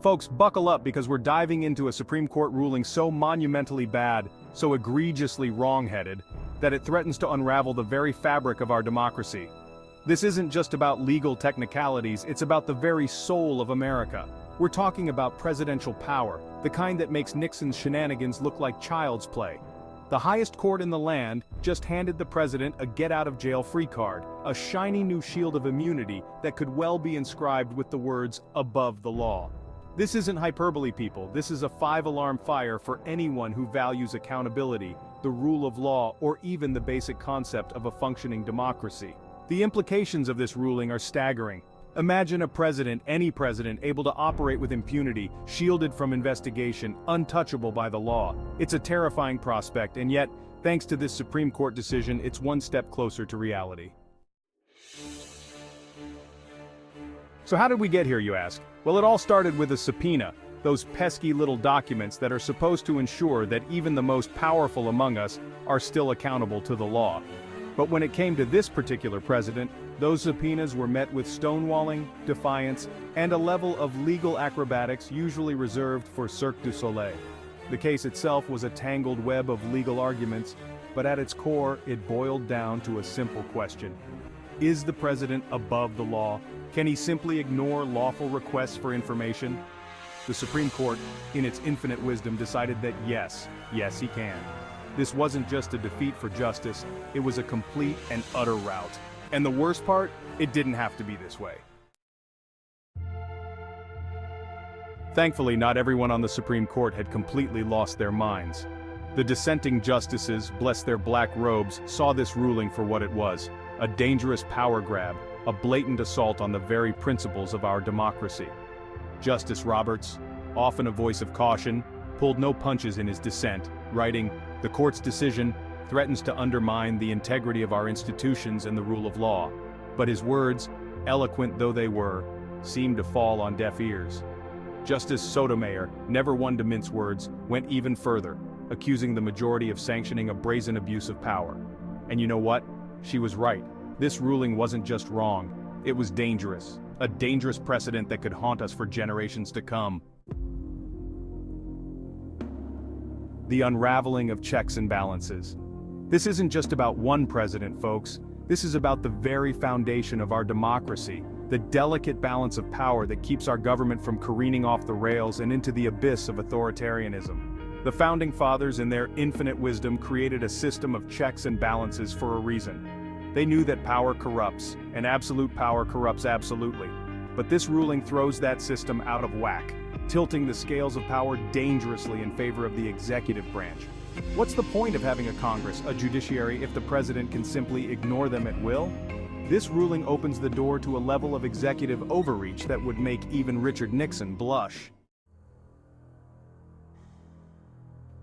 Folks, buckle up because we're diving into a Supreme Court ruling so monumentally bad, so egregiously wrong-headed, that it threatens to unravel the very fabric of our democracy. This isn't just about legal technicalities, it's about the very soul of America. We're talking about presidential power, the kind that makes Nixon's shenanigans look like child's play. The highest court in the land just handed the president a get-out-of-jail-free card, a shiny new shield of immunity that could well be inscribed with the words, "above the law." This isn't hyperbole, people. This is a five-alarm fire for anyone who values accountability, the rule of law, or even the basic concept of a functioning democracy. The implications of this ruling are staggering. Imagine a president, any president, able to operate with impunity, shielded from investigation, untouchable by the law. It's a terrifying prospect, and yet, thanks to this Supreme Court decision, it's one step closer to reality. So how did we get here, you ask? Well, it all started with a subpoena, those pesky little documents that are supposed to ensure that even the most powerful among us are still accountable to the law. But when it came to this particular president, those subpoenas were met with stonewalling, defiance, and a level of legal acrobatics usually reserved for Cirque du Soleil. The case itself was a tangled web of legal arguments, but at its core, it boiled down to a simple question. Is the president above the law? Can he simply ignore lawful requests for information? The Supreme Court, in its infinite wisdom, decided that yes, he can. This wasn't just a defeat for justice, it was a complete and utter rout. And the worst part, it didn't have to be this way. Thankfully, not everyone on the Supreme Court had completely lost their minds. The dissenting justices, bless their black robes, saw this ruling for what it was, a dangerous power grab, a blatant assault on the very principles of our democracy. Justice Roberts, often a voice of caution, pulled no punches in his dissent, writing, "The court's decision threatens to undermine the integrity of our institutions and the rule of law." But his words, eloquent though they were, seemed to fall on deaf ears. Justice Sotomayor, never one to mince words, went even further, accusing the majority of sanctioning a brazen abuse of power. And you know what? She was right. This ruling wasn't just wrong, it was dangerous. A dangerous precedent that could haunt us for generations to come. The unraveling of checks and balances. This isn't just about one president, folks. This is about the very foundation of our democracy, the delicate balance of power that keeps our government from careening off the rails and into the abyss of authoritarianism. The Founding Fathers, in their infinite wisdom, created a system of checks and balances for a reason. They knew that power corrupts, and absolute power corrupts absolutely. But this ruling throws that system out of whack, tilting the scales of power dangerously in favor of the executive branch. What's the point of having a Congress, a judiciary, if the president can simply ignore them at will? This ruling opens the door to a level of executive overreach that would make even Richard Nixon blush.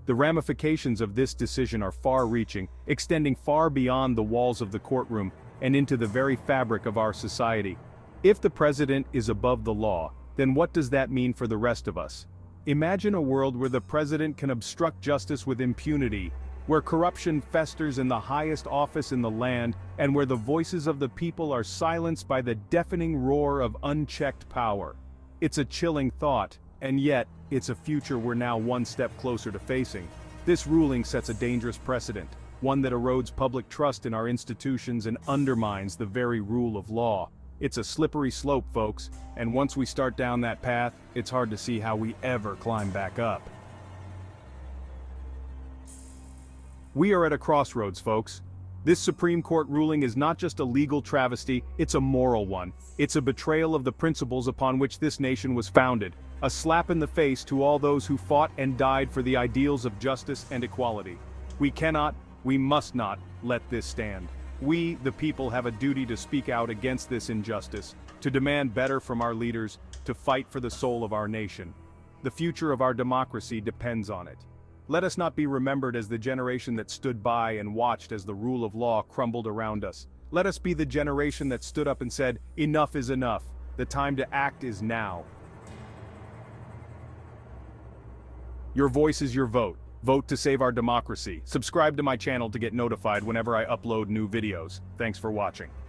The ramifications of this decision are far-reaching, extending far beyond the walls of the courtroom and into the very fabric of our society. If the president is above the law, then what does that mean for the rest of us? Imagine a world where the president can obstruct justice with impunity, where corruption festers in the highest office in the land, and where the voices of the people are silenced by the deafening roar of unchecked power. It's a chilling thought, and yet, it's a future we're now one step closer to facing. This ruling sets a dangerous precedent, one that erodes public trust in our institutions and undermines the very rule of law. It's a slippery slope, folks, and once we start down that path, it's hard to see how we ever climb back up. We are at a crossroads, folks. This Supreme Court ruling is not just a legal travesty, it's a moral one. It's a betrayal of the principles upon which this nation was founded, a slap in the face to all those who fought and died for the ideals of justice and equality. We cannot, we must not, let this stand. We, the people, have a duty to speak out against this injustice, to demand better from our leaders, to fight for the soul of our nation. The future of our democracy depends on it. Let us not be remembered as the generation that stood by and watched as the rule of law crumbled around us. Let us be the generation that stood up and said, "Enough is enough. The time to act is now." Your voice is your vote. Vote to save our democracy. Subscribe to my channel to get notified whenever I upload new videos. Thanks for watching.